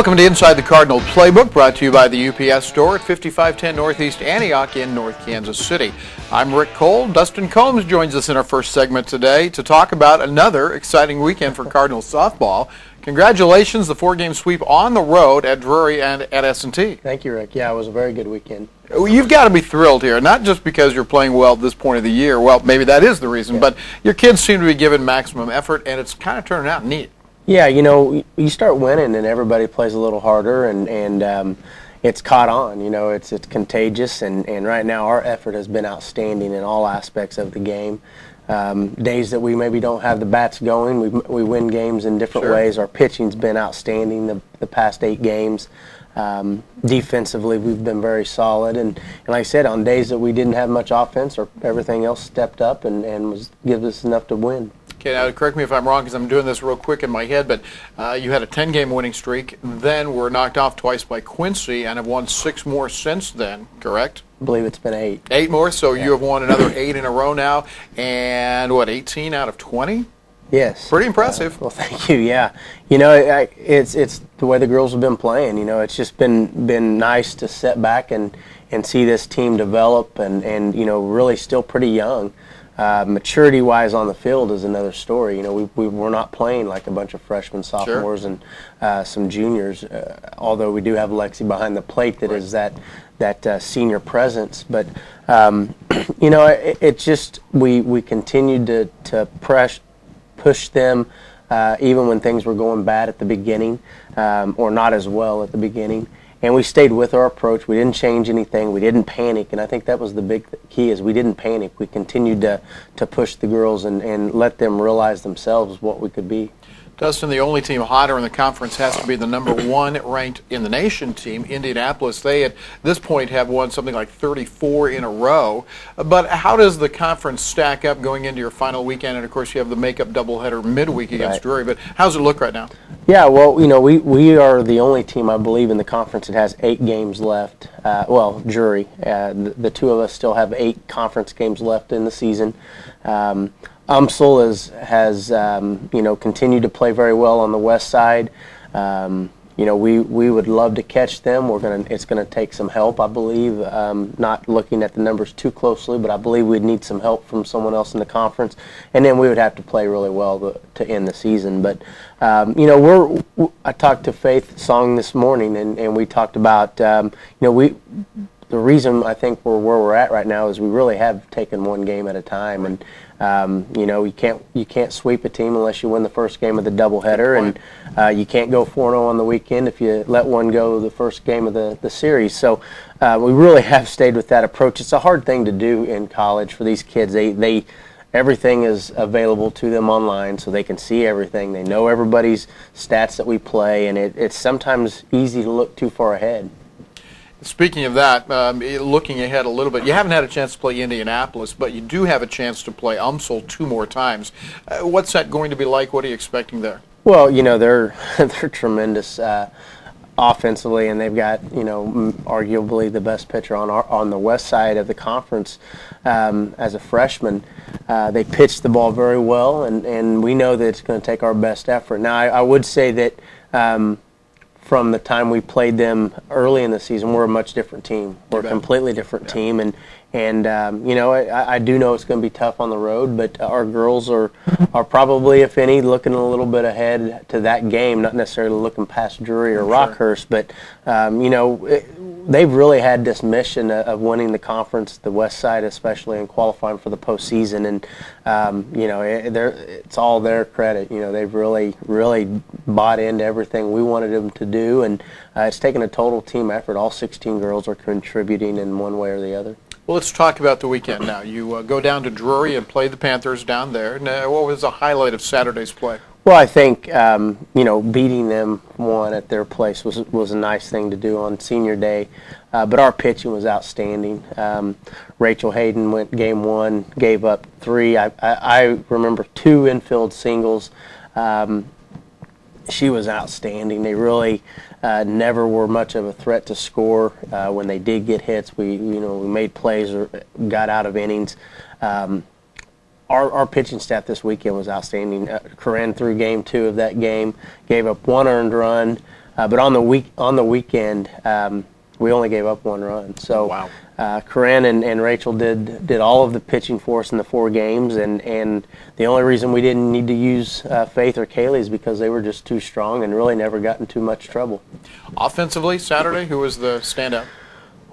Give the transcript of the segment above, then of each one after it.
Welcome to Inside the Cardinal Playbook, brought to you by the UPS store at 5510 Northeast Antioch in North Kansas City. I'm Rick Cole. Dustin Combs joins us in our first segment today to talk about another exciting weekend for Cardinal softball. Congratulations, the 4-game sweep on the road at Drury and at S&T. Thank you, Rick. Yeah, it was a very good weekend. You've got to be thrilled here, not just because you're playing well at this point of the year. Well, maybe that is the reason, but your kids seem to be given maximum effort, and it's kind of turning out neat. Yeah, you know, you start winning and everybody plays a little harder, and it's caught on. You know, it's contagious, and right now our effort has been outstanding in all aspects of the game. Days that we maybe don't have the bats going, we win games in different ways. Our pitching's been outstanding the past 8 games. Defensively, we've been very solid, and like I said, on days that we didn't have much offense, or everything else stepped up and gives us enough to win. Okay, now correct me if I'm wrong because I'm doing this real quick in my head, but you had a 10-game winning streak, then were knocked off twice by Quincy and have won 6 more since then, correct? I believe it's been 8. 8 more, so you have won another 8 in a row now, and what, 18 out of 20? Yes. Pretty impressive. Well, thank you. Yeah, you know, it's the way the girls have been playing. You know, it's just been nice to sit back and see this team develop, and you know, really still pretty young. Maturity-wise on the field is another story. You know, we're not playing like a bunch of freshmen, sophomores, and some juniors. Although we do have Lexi behind the plate that is that senior presence, but you know, it just we continued to push them even when things were going bad at the beginning, or not as well at the beginning. And we stayed with our approach. We didn't change anything. We didn't panic, and I think that was the big key, is we didn't panic. We continued to push the girls and let them realize themselves what we could be. Dustin, the only team hotter in the conference has to be the number 1 ranked in the nation team, Indianapolis. They at this point have won something like 34 in a row. But how does the conference stack up going into your final weekend? And of course you have the makeup doubleheader midweek against Drury. But how's it look right now? Yeah, well, you know, we are the only team, I believe, in the conference that has 8 games left. Well, Drury. The 2 of us still have 8 conference games left in the season. UMSL has you know, continued to play very well on the west side. You know, we would love to catch them. It's gonna take some help, I believe. Not looking at the numbers too closely, but I believe we'd need some help from someone else in the conference, and then we would have to play really well to end the season. But you know, I talked to Faith Song this morning, and we talked about you know, the reason I think we're where we're at right now is we really have taken one game at a time, and you know, you can't sweep a team unless you win the first game of the doubleheader, and you can't go 4-0 on the weekend if you let one go the first game of the series. So we really have stayed with that approach. It's a hard thing to do in college for these kids. Everything is available to them online, so they can see everything. They know everybody's stats that we play, and it's sometimes easy to look too far ahead. Speaking of that, looking ahead a little bit, you haven't had a chance to play Indianapolis, but you do have a chance to play UMSL 2 more times. What's that going to be like? What are you expecting there? Well, you know, they're tremendous offensively, and they've got, you know, arguably the best pitcher on the west side of the conference as a freshman. They pitch the ball very well, and we know that it's going to take our best effort. Now, I would say that from the time we played them early in the season, we're a much different team. We're a completely different team, and you know, I do know it's going to be tough on the road, but our girls are probably, if any, looking a little bit ahead to that game, not necessarily looking past Drury or Rockhurst, but you know, they've really had this mission of winning the conference, the west side especially, and qualifying for the postseason, and you know, it's all their credit. You know, they've really bought into everything we wanted them to do, and it's taken a total team effort. All 16 girls are contributing in one way or the other. Well, let's talk about the weekend now. You go down to Drury and play the Panthers down there. Now, what was the highlight of Saturday's play? Well, I think you know, beating them at their place was a nice thing to do on senior day, but our pitching was outstanding. Rachel Hayden went game 1, gave up 3. I remember 2 infield singles. She was outstanding. They really never were much of a threat to score. When they did get hits, we made plays or got out of innings. Our pitching staff this weekend was outstanding. Corinne threw game 2 of that game, gave up 1 earned run, But on the weekend, we only gave up 1 run. So wow. Corinne and Rachel did all of the pitching for us in the 4 games, and the only reason we didn't need to use Faith or Kaylee is because they were just too strong and really never got in too much trouble. Offensively, Saturday, who was the standout?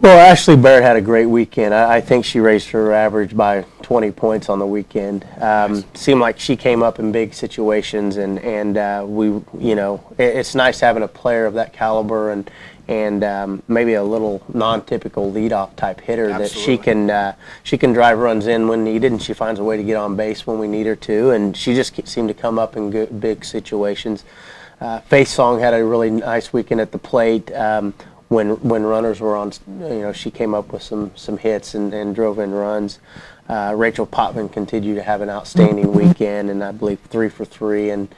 Well, Ashley Barrett had a great weekend. I think she raised her average by 20 points on the weekend. Nice. Seemed like she came up in big situations, and it's nice having a player of that caliber and maybe a little non-typical leadoff type hitter. Absolutely. That she can drive runs in when needed, and she finds a way to get on base when we need her to. And she just seemed to come up in big situations. Faith Song had a really nice weekend at the plate. When runners were on, she came up with some hits and drove in runs. Rachel Potvin continued to have an outstanding weekend, and I believe 3 for 3 in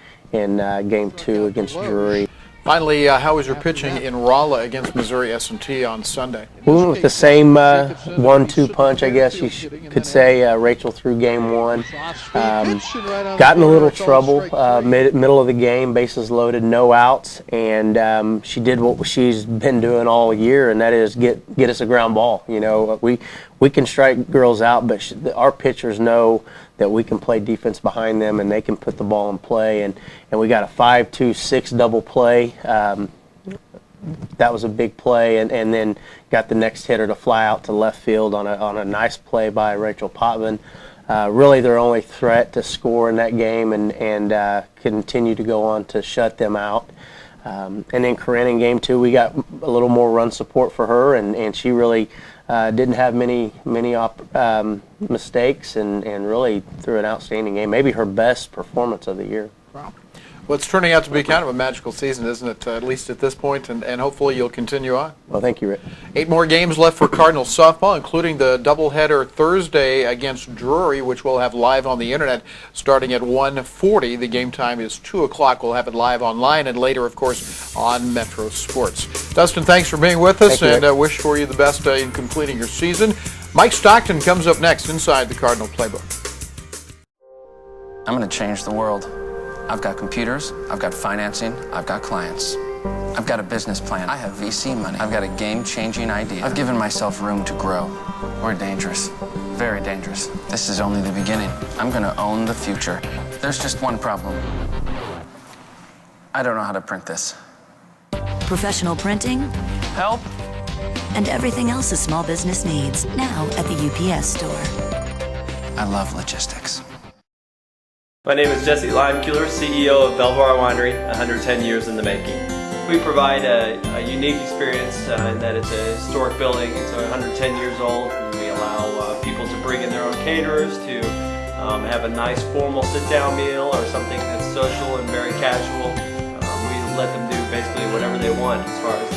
game 2 against Drury. Finally, how was your pitching in Rolla against Missouri S&T on Sunday? We went with the same 1-2 punch, I guess you could say. Rachel threw game 1. Got in a little trouble middle of the game, bases loaded, no outs, and she did what she's been doing all year, and that is get us a ground ball. We can strike girls out, but our pitchers know that we can play defense behind them, and they can put the ball in play. And we got a 5-2-6 double play. That was a big play, and then got the next hitter to fly out to left field on a nice play by Rachel Potvin. Really their only threat to score in that game, and continue to go on to shut them out. And then Corinne in game 2, we got a little more run support for her, and she really didn't have many mistakes, and really threw an outstanding game. Maybe her best performance of the year. Wow. Well, it's turning out to be kind of a magical season, isn't it, at least at this point, and hopefully you'll continue on. Well, thank you, Rick. 8 more games left for Cardinal softball, including the doubleheader Thursday against Drury, which we'll have live on the internet starting at 1:40. The game time is 2 o'clock. We'll have it live online and later, of course, on Metro Sports. Dustin, thanks for being with us, and wish for you the best in completing your season. Mike Stockton comes up next inside the Cardinal Playbook. I'm going to change the world. I've got computers, I've got financing, I've got clients. I've got a business plan, I have VC money, I've got a game-changing idea. I've given myself room to grow. We're dangerous, very dangerous. This is only the beginning. I'm gonna own the future. There's just one problem. I don't know how to print this. Professional printing. Help? And everything else a small business needs, now at the UPS store. I love logistics. My name is Jesse Limeculer, CEO of Belvoir Winery, 110 years in the making. We provide a unique experience in that it's a historic building. It's 110 years old. And we allow people to bring in their own caterers to have a nice formal sit-down meal or something that's social and very casual. We let them do basically whatever they want as far as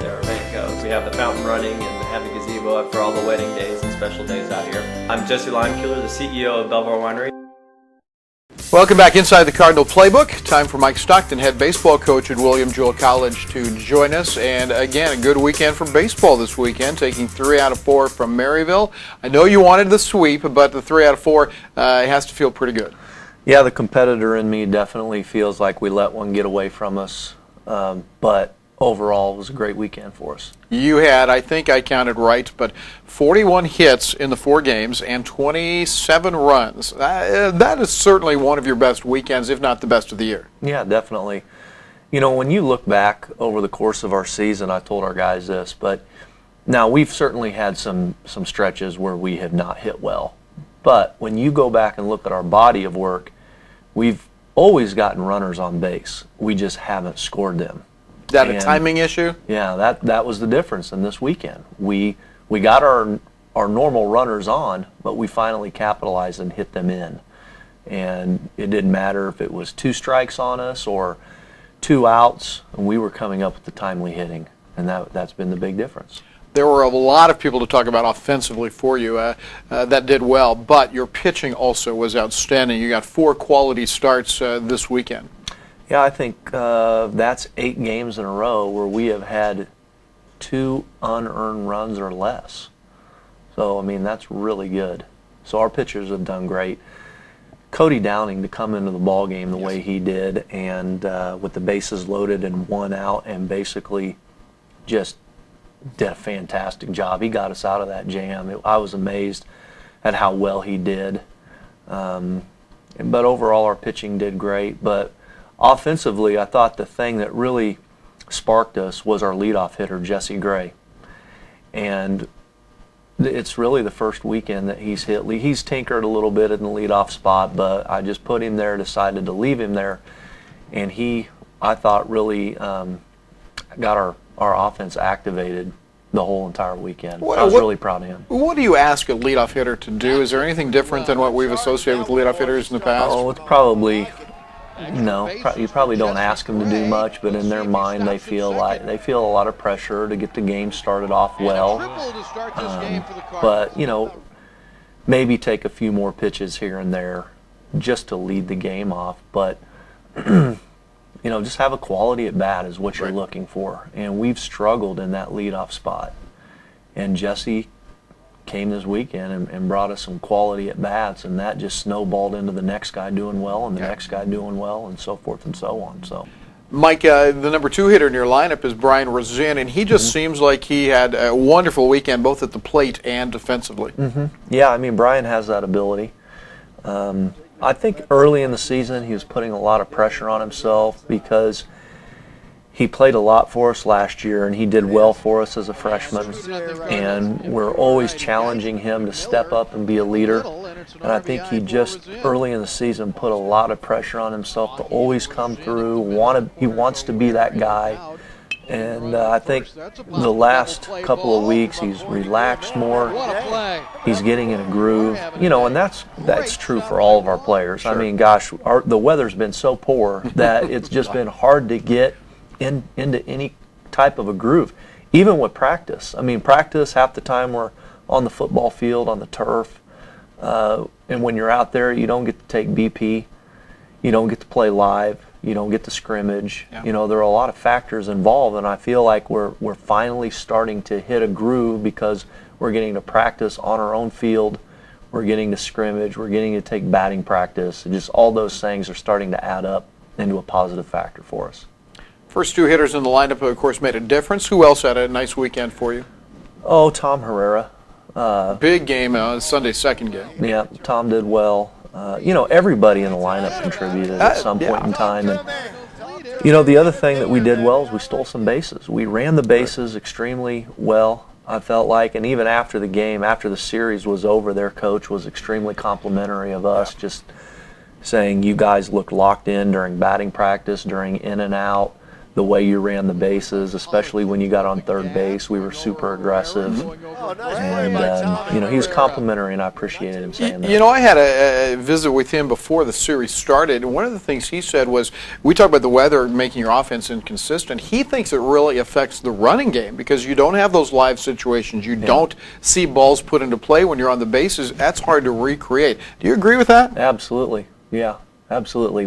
their event goes. We have the fountain running and have a gazebo up for all the wedding days and special days out here. I'm Jesse Limeculer, the CEO of Belvoir Winery. Welcome back inside the Cardinal Playbook. Time for Mike Stockton, head baseball coach at William Jewell College, to join us. And again, a good weekend for baseball this weekend, taking 3 out of 4 from Maryville. I know you wanted the sweep, but the 3 out of 4 has to feel pretty good. Yeah, the competitor in me definitely feels like we let one get away from us, but overall it was a great weekend for us. You had, I think I counted right, but 41 hits in the 4 games and 27 runs. That is certainly one of your best weekends, if not the best of the year. Yeah, definitely. You know, when you look back over the course of our season, I told our guys this, but now we've certainly had some stretches where we have not hit well. But when you go back and look at our body of work, we've always gotten runners on base. We just haven't scored them. Is that a timing issue? Yeah, that was the difference in this weekend. We got our normal runners on, but we finally capitalized and hit them in. And it didn't matter if it was 2 strikes on us or 2 outs, and we were coming up with the timely hitting, and that's been the big difference. There were a lot of people to talk about offensively for you that did well, but your pitching also was outstanding. You got 4 quality starts this weekend. Yeah, I think that's 8 games in a row where we have had 2 unearned runs or less. So, I mean, that's really good. So our pitchers have done great. Cody Downing to come into the ball game the way he did, and with the bases loaded and 1 out, and basically just did a fantastic job. He got us out of that jam. I was amazed at how well he did. But overall, our pitching did great. But offensively, I thought the thing that really sparked us was our leadoff hitter, Jesse Gray. And it's really the first weekend that he's hit. He's tinkered a little bit in the leadoff spot, but I just put him there, decided to leave him there. And he, I thought, really got our offense activated the whole entire weekend. I was really proud of him. What do you ask a leadoff hitter to do? Is there anything different than what we've associated with leadoff hitters in the past? Oh, it's probably, no. You probably don't ask them to do much, but in their mind they feel a lot of pressure to get the game started off well. But, you know, maybe take a few more pitches here and there just to lead the game off. But you know, just have a quality at bat is what you're looking for. And we've struggled in that leadoff spot. And Jesse came this weekend and brought us some quality at bats, and that just snowballed into the next guy doing well and the next guy doing well, and so forth and so on. So, Mike, the number 2 hitter in your lineup is Brian Razin, and he just seems like he had a wonderful weekend both at the plate and defensively. Yeah, I mean, Brian has that ability. I think early in the season he was putting a lot of pressure on himself because he played a lot for us last year and he did well for us as a freshman, and we're always challenging him to step up and be a leader. And I think he just early in the season put a lot of pressure on himself to always come through. He wants to be that guy. And I think the last couple of weeks he's relaxed more. He's getting in a groove, you know, and that's true for all of our players. I mean, gosh, the weather's been so poor that it's just been hard to get into any type of a groove, even with practice. I mean, practice half the time we're on the football field, on the turf, and when you're out there, you don't get to take BP, you don't get to play live. You don't get to scrimmage. You know, there are a lot of factors involved, and I feel like we're finally starting to hit a groove because we're getting to practice on our own field, we're getting to scrimmage, we're getting to take batting practice, and just all those things are starting to add up into a positive factor for us. First 2 hitters in the lineup, of course, made a difference. Who else had a nice weekend for you? Oh, Tom Herrera. Big game, Sunday's second game. Yeah, Tom did well. You know, everybody in the lineup contributed at some point in time. And, you know, the other thing that we did well is we stole some bases. We ran the bases extremely well, I felt like. And even after the game, after the series was over, their coach was extremely complimentary of us, just saying you guys looked locked in during batting practice, during in and out. The way you ran the bases, especially when you got on third base, we were super aggressive. And, you know, he was complimentary, and I appreciated him saying that. You know, I had a visit with him before the series started, and one of the things he said was, we talk about the weather making your offense inconsistent. He thinks it really affects the running game because you don't have those live situations. You don't see balls put into play when you're on the bases. That's hard to recreate. Do you agree with that? Absolutely. Yeah, absolutely.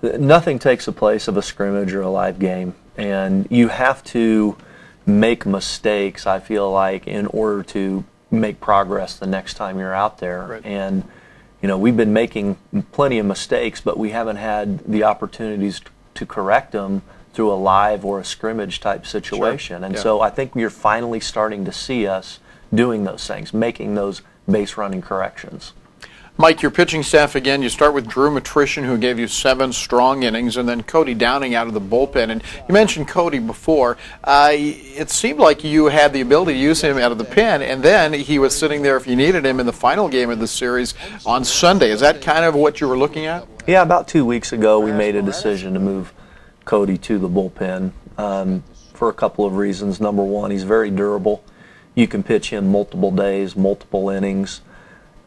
Nothing takes the place of a scrimmage or a live game, and you have to make mistakes, I feel like, in order to make progress the next time you're out there. Right. And, you know, we've been making plenty of mistakes, but we haven't had the opportunities to correct them through a live or a scrimmage type situation. And so I think you're finally starting to see us doing those things, making those base running corrections. Mike, your pitching staff again, you start with Drew Matrician, who gave you 7 strong innings, and then Cody Downing out of the bullpen. And you mentioned Cody before. It seemed like you had the ability to use him out of the pen, and then he was sitting there if you needed him in the final game of the series on Sunday. Is that kind of what you were looking at? Yeah, about 2 weeks ago we made a decision to move Cody to the bullpen for a couple of reasons. Number one, he's very durable. You can pitch him multiple days, multiple innings.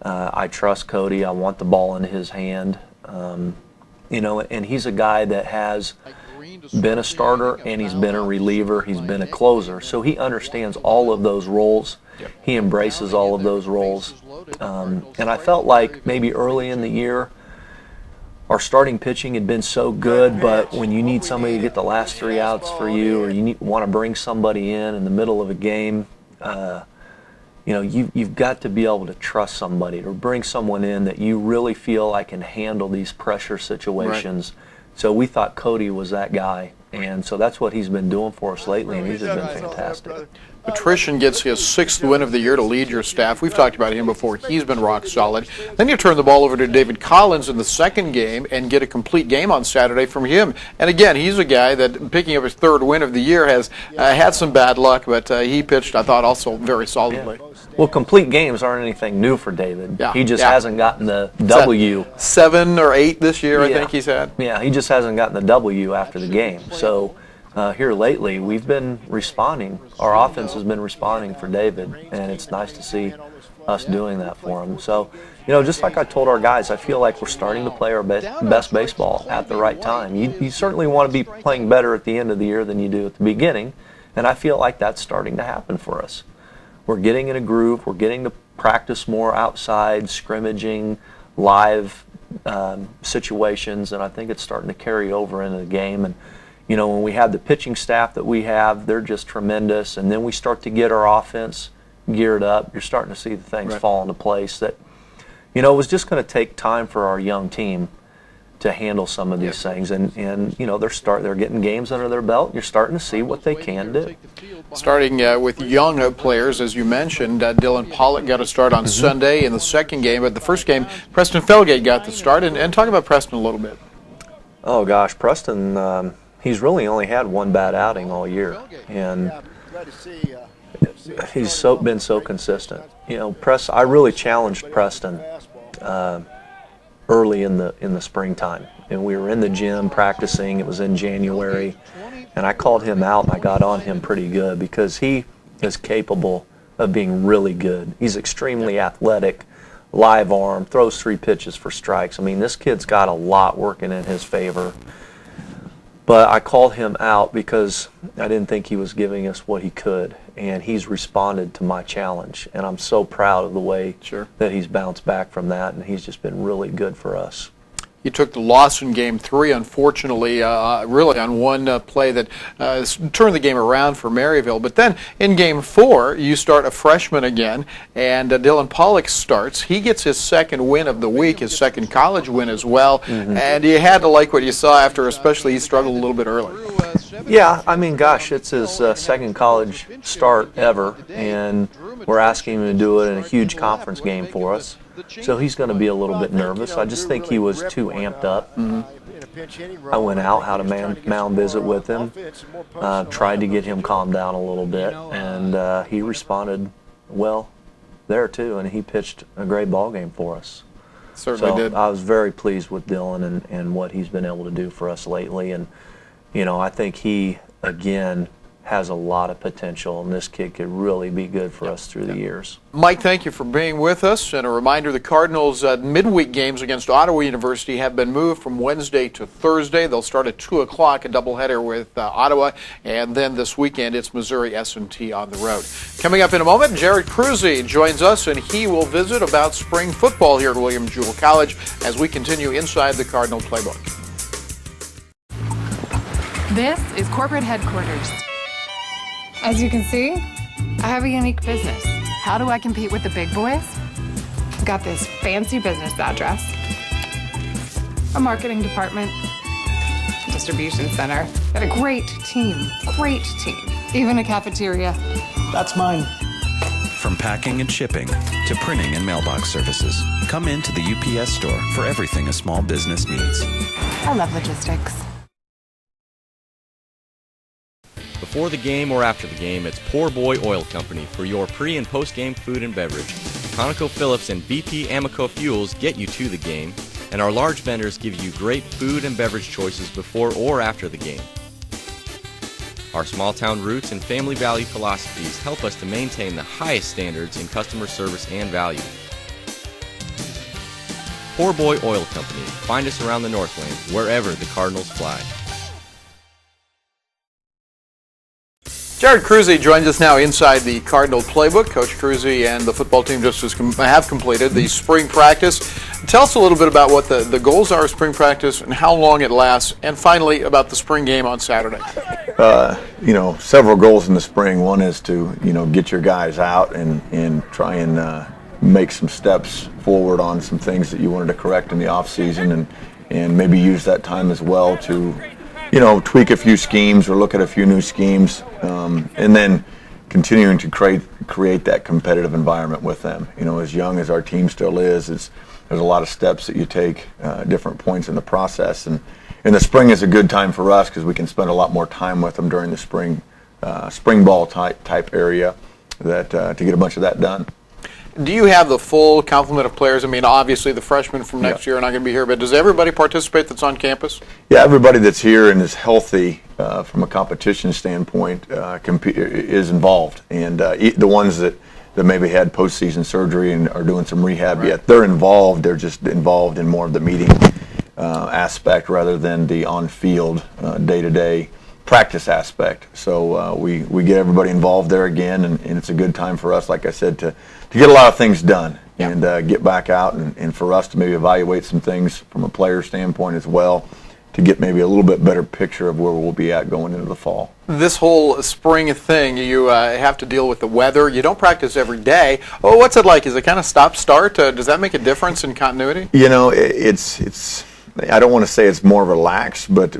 I trust Cody. I want the ball in his hand. You know, and he's a guy that has been a starter and he's been a reliever. He's been a closer. So he understands all of those roles. He embraces all of those roles. And I felt like maybe early in the year our starting pitching had been so good, but when you need somebody to get the last 3 outs for you, or you want to bring somebody in the middle of a game, you've got to be able to trust somebody, to bring someone in that you really feel like can handle these pressure situations. Right. So we thought Cody was that guy, and so that's what he's been doing for us lately, and he's been fantastic. Patrician gets his 6th win of the year to lead your staff. We've talked about him before. He's been rock solid. Then you turn the ball over to David Collins in the second game and get a complete game on Saturday from him. And again, he's a guy that, picking up his 3rd win of the year, has had some bad luck, but he pitched, I thought, also very solidly. Yeah. Well, complete games aren't anything new for David. Yeah. He just hasn't gotten the W. 7 or 8 this year, I think he's had. Yeah, he just hasn't gotten the W after the game. So here lately, we've been responding. Our offense has been responding for David, and it's nice to see us doing that for him. So, just like I told our guys, I feel like we're starting to play our best baseball at the right time. You certainly want to be playing better at the end of the year than you do at the beginning, and I feel like that's starting to happen for us. We're getting in a groove. We're getting to practice more outside, scrimmaging, live situations, and I think it's starting to carry over into the game. And when we have the pitching staff that we have, they're just tremendous. And then we start to get our offense geared up. You're starting to see the things fall into place that, it was just going to take time for our young team to handle some of these things. And they're getting games under their belt. You're starting to see what they can do. Starting with young players, as you mentioned, Dylan Pollock got a start on Sunday in the second game. But the first game, Preston Felgate got the start. And talk about Preston a little bit. Oh, gosh, Preston... he's really only had one bad outing all year, and he's been so consistent. I really challenged Preston early in the springtime, and we were in the gym practicing. It was in January, and I called him out, and I got on him pretty good because he is capable of being really good. He's extremely athletic, live arm, throws 3 pitches for strikes. I mean, this kid's got a lot working in his favor. But I called him out because I didn't think he was giving us what he could, and he's responded to my challenge. And I'm so proud of the way that he's bounced back from that, and he's just been really good for us. You took the loss in Game 3, unfortunately, really on one play that turned the game around for Maryville. But then in Game 4, you start a freshman again, and Dylan Pollock starts. He gets his 2nd win of the week, his 2nd college win as well. And you had to like what you saw after, especially he struggled a little bit early. Yeah, I mean, gosh, it's his 2nd college start ever, and we're asking him to do it in a huge conference game for us. So he's going to be a little bit nervous. I just think he was too amped up. I went out, had a mound visit with him, tried to get him calmed down a little bit, and he responded well there too, and he pitched a great ball game for us. Certainly did. I was very pleased with Dylan and what he's been able to do for us lately, and I think he, again, has a lot of potential, and this kid could really be good for us through the years. Mike, thank you for being with us. And a reminder, the Cardinals' midweek games against Ottawa University have been moved from Wednesday to Thursday. They'll start at 2 o'clock, a doubleheader with Ottawa, and then this weekend it's Missouri S&T on the road. Coming up in a moment, Jerod Kruse joins us, and he will visit about spring football here at William Jewell College as we continue inside the Cardinal Playbook. This is corporate headquarters. As you can see, I have a unique business. How do I compete with the big boys? I've got this fancy business address, a marketing department, distribution center, and a great team, even a cafeteria. That's mine. From packing and shipping to printing and mailbox services, come into the UPS store for everything a small business needs. I love logistics. Before the game or after the game, it's Poor Boy Oil Company for your pre- and post-game food and beverage. ConocoPhillips and BP Amoco Fuels get you to the game, and our large vendors give you great food and beverage choices before or after the game. Our small-town roots and family value philosophies help us to maintain the highest standards in customer service and value. Poor Boy Oil Company. Find us around the Northland, wherever the Cardinals fly. Jerod Kruse joins us now inside the Cardinal Playbook. Coach Kruse and the football team just have completed the spring practice. Tell us a little bit about what the goals are of spring practice and how long it lasts, and finally about the spring game on Saturday. Several goals in the spring. One is to, get your guys out and try and make some steps forward on some things that you wanted to correct in the off season, and maybe use that time as well to tweak a few schemes or look at a few new schemes, and then continuing to create that competitive environment with them. As young as our team still is, there's a lot of steps that you take different points in the process, and the spring is a good time for us because we can spend a lot more time with them during the spring ball type area to get a bunch of that done. Do you have the full complement of players? I mean, obviously the freshmen from next year are not going to be here, but does everybody participate that's on campus? Yeah, everybody that's here and is healthy from a competition standpoint is involved. And the ones that maybe had postseason surgery and are doing some rehab yet, they're involved. They're just involved in more of the meeting aspect rather than the on-field day-to-day practice aspect. So we get everybody involved there again, and it's a good time for us, like I said, to get a lot of things done and get back out and for us to maybe evaluate some things from a player standpoint as well, to get maybe a little bit better picture of where we'll be at going into the fall. This whole spring thing, you have to deal with the weather. You don't practice every day. Oh, what's it like? Is it kind of stop-start? Does that make a difference in continuity? It's I don't want to say it's more relaxed, but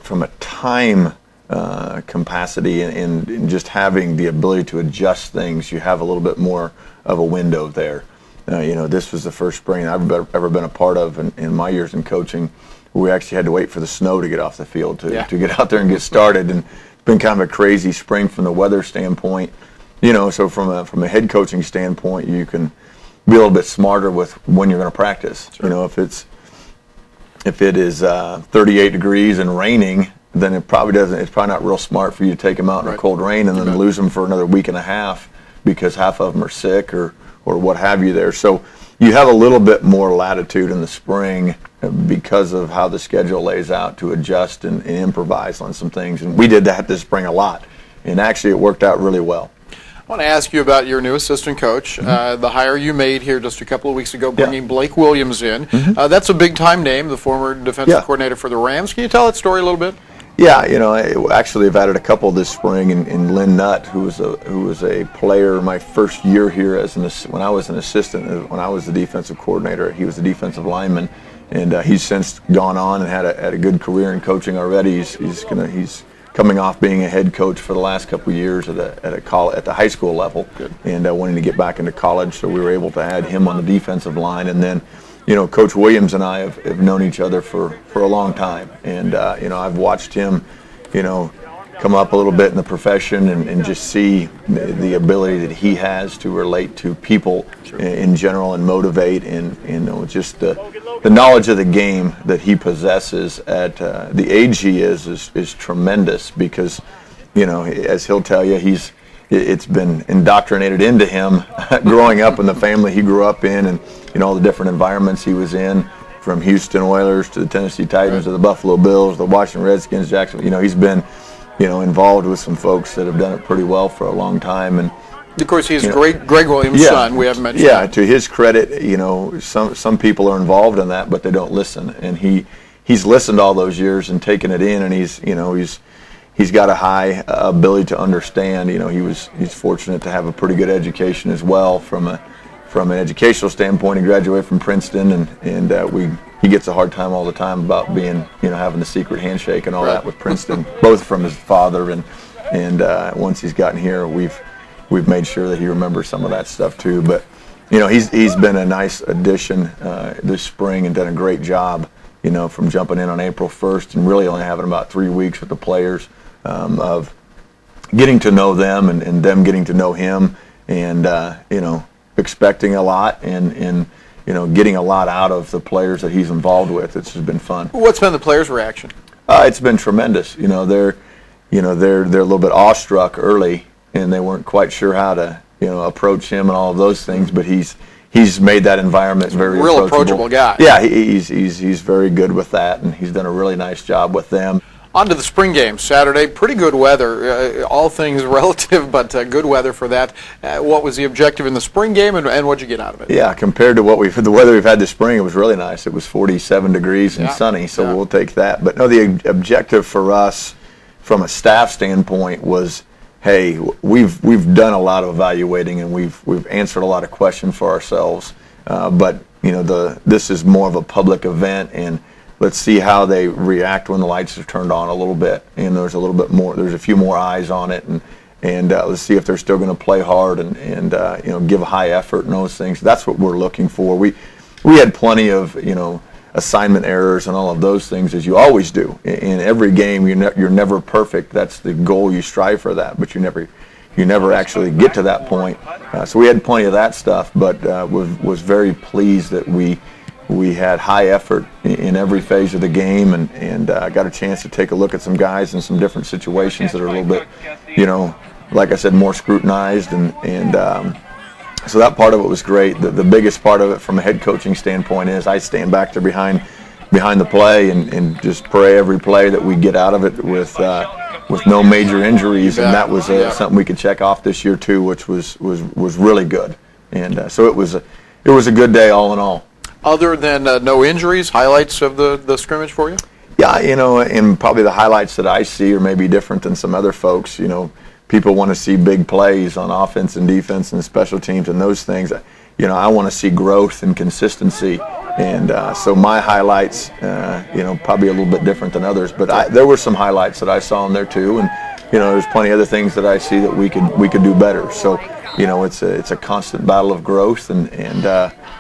from a time capacity and just having the ability to adjust things, you have a little bit more of a window there. This was the first spring I've ever been a part of in my years in coaching. We actually had to wait for the snow to get off the field to get out there and get started, and it's been kind of a crazy spring from the weather standpoint. So from a head coaching standpoint, you can be a little bit smarter with when you're going to practice. Sure. If it is 38 degrees and raining, then it's probably not real smart for you to take them out in a cold rain and then lose them for another week and a half because half of them are sick or what have you there. So you have a little bit more latitude in the spring because of how the schedule lays out to adjust and improvise on some things. And we did that this spring a lot, and actually it worked out really well. I want to ask you about your new assistant coach, the hire you made here just a couple of weeks ago, bringing Blake Williams in. That's a big-time name, the former defensive coordinator for the Rams. Can you tell that story a little bit? Yeah, actually I've added a couple this spring, in Lynn Nutt, who was a player my first year here when I was an assistant, when I was the defensive coordinator. He was the defensive lineman, and he's since gone on and had a good career in coaching already. He's coming off being a head coach for the last couple of years at the high school level, and wanting to get back into college, so we were able to add him on the defensive line. And then Coach Williams and I have known each other for a long time, and I've watched him come up a little bit in the profession and just see the ability that he has to relate to people in general and motivate, and just the knowledge of the game that he possesses at the age he is tremendous, because as he'll tell you, it's been indoctrinated into him growing up in the family he grew up in, and all the different environments he was in, from Houston Oilers to the Tennessee Titans to the Buffalo Bills, the Washington Redskins, Jacksonville. He's been involved with some folks that have done it pretty well for a long time. And of course, he's Greg Williams' son. We haven't mentioned that. To his credit, some people are involved in that, but they don't listen. And he's listened all those years and taken it in, and he's got a high ability to understand. He's fortunate to have a pretty good education as well from an educational standpoint. He graduated from Princeton, and he gets a hard time all the time about being having the secret handshake and all that with Princeton, both from his father and once he's gotten here, we've made sure that he remembers some of that stuff too. But he's been a nice addition this spring and done a great job. From jumping in on April 1st and really only having about 3 weeks with the players, of getting to know them and them getting to know him, and expecting a lot and getting a lot out of the players that he's involved with. It's just been fun. What's been the players' reaction? It's been tremendous. They're a little bit awestruck early, and they weren't quite sure how to approach him and all of those things. But he's made that environment very approachable guy. Yeah, he's very good with that, and he's done a really nice job with them. On to the spring game Saturday. Pretty good weather, all things relative, but good weather for that. What was the objective in the spring game, and what'd you get out of it? Yeah, compared to the weather we've had this spring, it was really nice. It was 47 degrees and sunny, so we'll take that. But no, the objective for us from a staff standpoint was, hey, we've done a lot of evaluating and we've answered a lot of questions for ourselves. But this is more of a public event, and let's see how they react when the lights are turned on a little bit, and there's a few more eyes on it, and let's see if they're still going to play hard and give a high effort and those things. That's what we're looking for. We had plenty of assignment errors and all of those things, as you always do in every game. You're never perfect. That's the goal. You strive for that, but you never actually get to that point. So we had plenty of that stuff, but was very pleased that we had high effort in every phase of the game, and got a chance to take a look at some guys in some different situations that are a little bit, like I said, more scrutinized, and so that part of it was great. The biggest part of it from a head coaching standpoint is I stand back there behind the play and just pray every play that we get out of it with no major injuries, and that was something we could check off this year too, which was really good, and so it was a good day all in all. Other than no injuries, highlights of the scrimmage for you? Yeah, and probably the highlights that I see are maybe different than some other folks. People want to see big plays on offense and defense and special teams and those things. I want to see growth and consistency, and so my highlights, probably a little bit different than others. But there were some highlights that I saw in there too, and there's plenty of other things that I see that we could do better. So it's a constant battle of growth, and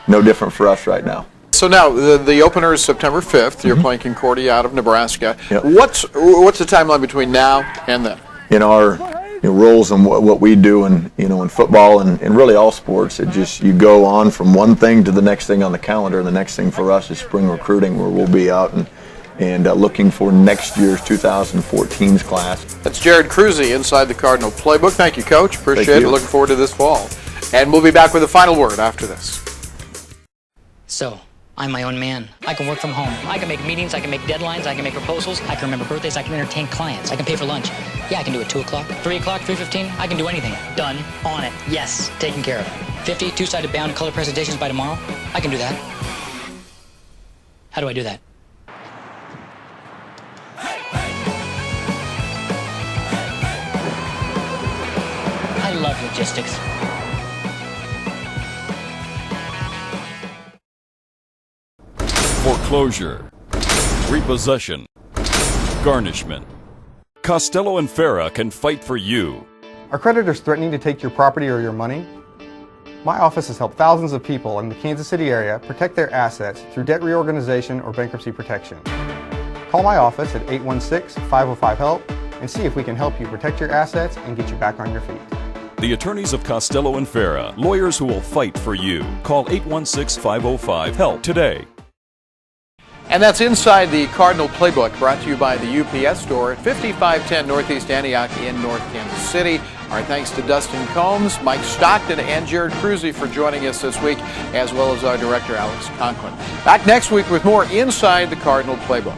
no different for us right now. So now the opener is September 5th. You're playing Concordia out of Nebraska. Yep. What's the timeline between now and then? Our roles and what we do in football and really all sports, you go on from one thing to the next thing on the calendar, and the next thing for us is spring recruiting, where we'll be out and looking for next year's 2014's class. That's Jerod Kruse inside the Cardinal Playbook. Thank you, Coach. Appreciate it. Looking forward to this fall. And we'll be back with a final word after this. So, I'm my own man. I can work from home. I can make meetings, I can make deadlines, I can make proposals, I can remember birthdays, I can entertain clients, I can pay for lunch. Yeah, I can do it 2 o'clock, 3 o'clock, 3:15, I can do anything. Done, on it, yes, taken care of. 50 two-sided bound color presentations by tomorrow, I can do that. How do I do that? I love logistics. Foreclosure, repossession, garnishment. Costello and Farah can fight for you. Are creditors threatening to take your property or your money? My office has helped thousands of people in the Kansas City area protect their assets through debt reorganization or bankruptcy protection. Call my office at 816-505-HELP and see if we can help you protect your assets and get you back on your feet. The attorneys of Costello and Farah, lawyers who will fight for you. Call 816-505-HELP today. And that's inside the Cardinal Playbook, brought to you by the UPS Store at 5510 Northeast Antioch in North Kansas City. Our thanks to Dustin Combs, Mike Stockton, and Jerod Kruse for joining us this week, as well as our director, Alex Conklin. Back next week with more inside the Cardinal Playbook.